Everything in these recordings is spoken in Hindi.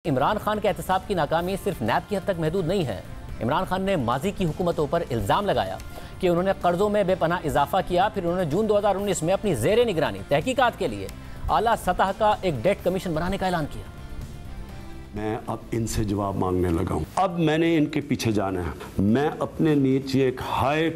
इमरान खान के एहतसाब की नाकामी सिर्फ नैब की हद तक महदूद नहीं है। इमरान खान ने माजी की हुकूमतों पर इल्ज़ाम लगाया कि उन्होंने कर्जों में बेपनाह इजाफा किया। फिर उन्होंने जून 2019 में अपनी ज़ेरे निगरानी तहकीकात के लिए आला सतह का एक डेट कमीशन बनाने का ऐलान किया। मैं अब इनसे जवाब मांगने लगा हूं। अब मैंने इनके पीछे जाना है। मैं अपने नीचे एक हाई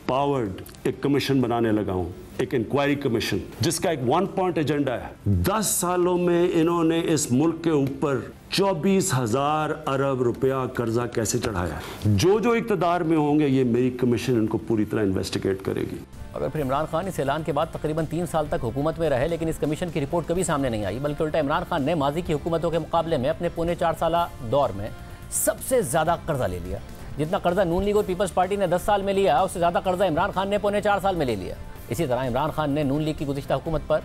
पावर्ड एक कमीशन बनाने लगा हूं, एक इंक्वायरी कमीशन जिसका एक 1 पॉइंट एजेंडा है। 10 सालों में इन्होंने इस मुल्क के ऊपर 24,000 अरब रुपया कर्जा कैसे चढ़ाया है। जो इक़्तिदार में होंगे ये मेरी कमीशन इनको पूरी तरह इन्वेस्टिगेट करेगी। और फिर इमरान खान इस ऐलान के बाद तकरीबन 3 साल तक हुकूमत में रहे, लेकिन इस कमीशन की रिपोर्ट कभी सामने नहीं आई, बल्कि उल्टा इमरान खान ने माजी की हुकूमतों के मुकाबले में अपने पौने 4 साला दौर में सबसे ज़्यादा कर्जा ले लिया। जितना कर्जा नून लीग और पीपल्स पार्टी ने 10 साल में लिया, उससे ज़्यादा कर्जा इमरान खान ने पौने 4 साल में ले लिया। इसी तरह इमरान खान ने नून लीग की गुज़िश्ता हुकूमत पर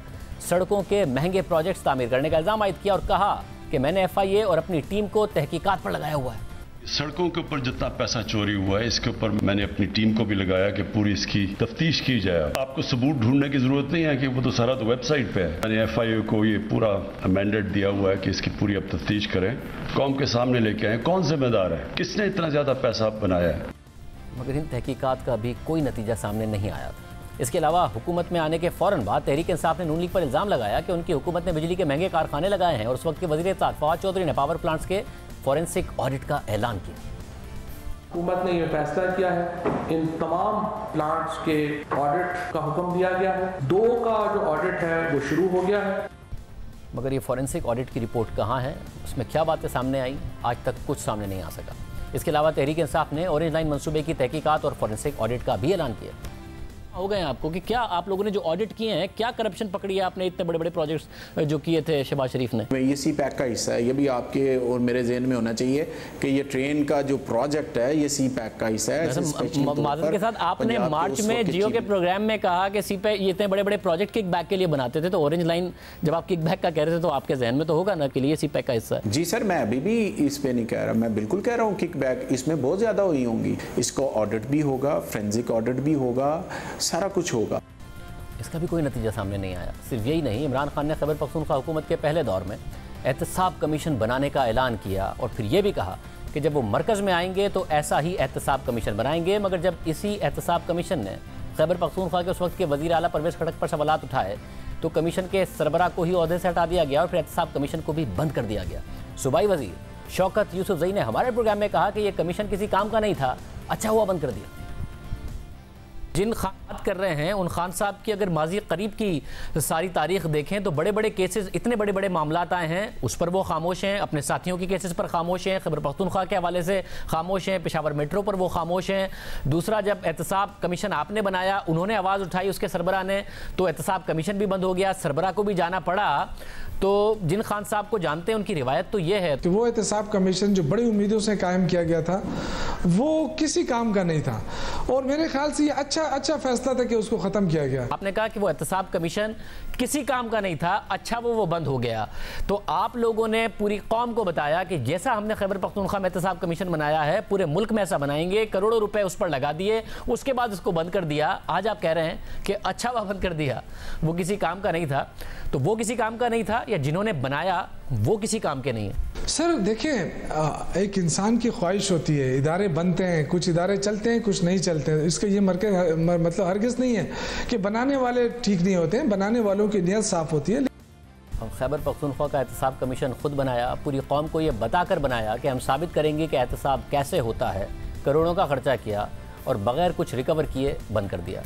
सड़कों के महंगे प्रोजेक्ट्स तामीर करने का इल्ज़ाम आयद किया और कहा कि मैंने FIA और अपनी टीम को तहकीकात पर लगाया हुआ है। सड़कों के ऊपर जितना पैसा चोरी हुआ है इसके ऊपर मैंने अपनी टीम को भी लगाया कि पूरी इसकी तफ्तीश की जाए। आपको सबूत ढूंढने की जरूरत नहीं है कि वो तो सारा तो वेबसाइट पे है। मैंने FIA को ये पूरा मैंडेट दिया हुआ है कि इसकी पूरी अब तफ्तीश करें, कौम के सामने लेके आए कौन जिम्मेदार है, किसने इतना ज्यादा पैसा बनाया है। मगर इन तहकीकात का भी कोई नतीजा सामने नहीं आया था। इसके अलावा हुकूमत में आने के फ़ौरन बाद तहरीक इंसाफ ने नून लीग पर इल्ज़ाम लगाया कि उनकी हुकूमत ने बिजली के महंगे कारखाने लगाए हैं और उस वक्त के वज़ीर इत्तेफ़ाक फवाद चौधरी ने पावर प्लांट्स के फॉरेंसिक ऑडिट का ऐलान किया। हुकूमत ने यह फैसला किया है इन तमाम प्लांट्स के ऑडिट का हुक्म दिया गया है। 2 का जो ऑडिट है वो शुरू हो गया है। मगर ये फॉरेंसिक ऑडिट की रिपोर्ट कहाँ है, उसमें क्या बातें सामने आई, आज तक कुछ सामने नहीं आ सका। इसके अलावा तहरीक इंसाफ ने ऑरेंज लाइन मंसूबे की तहकीकात और फॉरेंसिक ऑडिट का भी ऐलान किया। हो गए आपको कि क्या आप लोगों ने जो ऑडिट किए हैं, क्या करप्शन पकड़ी है आपने इतने बड़े बड़े प्रोजेक्ट्स जो किए थे शहबाज शरीफ ने? ये CPEC का हिस्सा है। ये भी आपके और मेरे ज़हन में होना चाहिए कि ये ट्रेन का जो प्रोजेक्ट है ये CPEC का हिस्सा है। माजरत के साथ आपने मार्च में जियो के प्रोग्राम में कहा कि CPEC ये इतने बड़े बड़े प्रोजेक्ट किक बैक के लिए बनाते थे, तो ऑरेंज लाइन जब आप किक बैक का कह रहे थे तो आपके जहन में तो होगा ना कि ये CPEC का हिस्सा है। जी सर, मैं अभी भी इस पे नहीं कह रहा, मैं बिल्कुल कह रहा हूँ किक बैक इसमें बहुत ज़्यादा हुई होंगी। इसको ऑडिट भी होगा, फोरेंसिक ऑडिट भी होगा, सारा कुछ होगा। इसका भी कोई नतीजा सामने नहीं आया। सिर्फ यही नहीं, इमरान खान ने खैबर पख्तूनख्वा हुकूमत के पहले दौर में एहतसाब कमीशन बनाने का ऐलान किया और फिर यह भी कहा कि जब वो मरकज़ में आएंगे तो ऐसा ही एहतसाब कमीशन बनाएंगे। मगर जब इसी एहतसाब कमीशन ने खैबर पख्तूनख्वा के उस वक्त के वज़ीर आला परवेज़ खटक पर सवालात उठाए तो कमीशन के सरबराह को ही ओहदे से हटा दिया गया और फिर एहतसाब कमीशन को भी बंद कर दिया गया। सूबाई वज़ीर शौकत यूसुफजई ने हमारे प्रोग्राम में कहा कि यह कमीशन किसी काम का नहीं था, अच्छा हुआ बंद कर दिया। जिन खान बात कर रहे हैं उन खान साहब की अगर माजी करीब की सारी तारीख देखें तो बड़े बड़े केसेस, इतने बड़े बड़े मामलात आए हैं, उस पर वो खामोश हैं। अपने साथियों के केसेस पर खामोश हैं, खैबर पख्तूनख्वा के हवाले से खामोश हैं, पेशावर मेट्रो पर वो खामोश हैं। दूसरा, जब एहतसाब कमीशन आपने बनाया, उन्होंने आवाज़ उठाई उसके सरबराह ने, तो एहतसाब कमीशन भी बंद हो गया, सरबराह को भी जाना पड़ा। तो जिन खान साहब को जानते हैं उनकी रिवायत तो ये है कि वो एहतसाब कमीशन जो बड़ी उम्मीदों से कायम किया गया था वो किसी काम का नहीं था और मेरे ख्याल से ये अच्छा फैसला था कि उसको ख़त्म किया गया। आपने कहा कि वो एहतसाब कमीशन किसी काम का नहीं था, अच्छा वो बंद हो गया। तो आप लोगों ने पूरी कौम को बताया कि जैसा हमने खैबर पख्तूनख्वा में एहतसाब कमीशन बनाया है पूरे मुल्क में ऐसा बनाएंगे, करोड़ों रुपए उस पर लगा दिए, उसके बाद उसको बंद कर दिया। आज आप कह रहे हैं कि अच्छा हुआ बंद कर दिया, वो किसी काम का नहीं था। तो वो किसी काम का नहीं था या जिन्होंने बनाया वो किसी काम के नहीं है? सर देखें, एक इंसान की ख्वाहिश होती है, इदारे बनते हैं, कुछ इदारे चलते हैं, कुछ नहीं चलते हैं। इसका ये मतलब हरगिज़ नहीं है कि बनाने वाले ठीक नहीं होते हैं, बनाने वालों की नीयत साफ़ होती है। खैबर पख्तूनख्वा का एहतसाब कमीशन खुद बनाया, पूरी कौम को ये बताकर बनाया कि हम साबित करेंगे कि एहतसाब कैसे होता है, करोड़ों का खर्चा किया और बग़ैर कुछ रिकवर किए बंद कर दिया।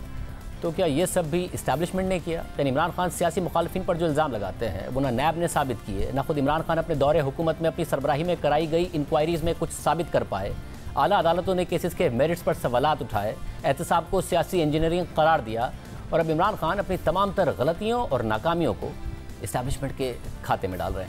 तो क्या ये सब भी इस्टेब्लिशमेंट ने किया? यानी इमरान खान सियासी मुखालफिन पर जो इल्ज़ाम लगाते हैं वो ना नैब ने साबित किए, ना खुद इमरान खान अपने दौरे हुकूमत में अपनी सरबराही में कराई गई इंक्वायरीज़ में कुछ साबित कर पाए। आला अदालतों ने केसेस के मेरिट्स पर सवालात उठाए, एहतसाब को सियासी इंजीनियरिंग करार दिया और अब इमरान खान अपनी तमाम तर गलतियों और नाकामियों को इस्टेब्लिशमेंट के खाते में डाल रहे हैं।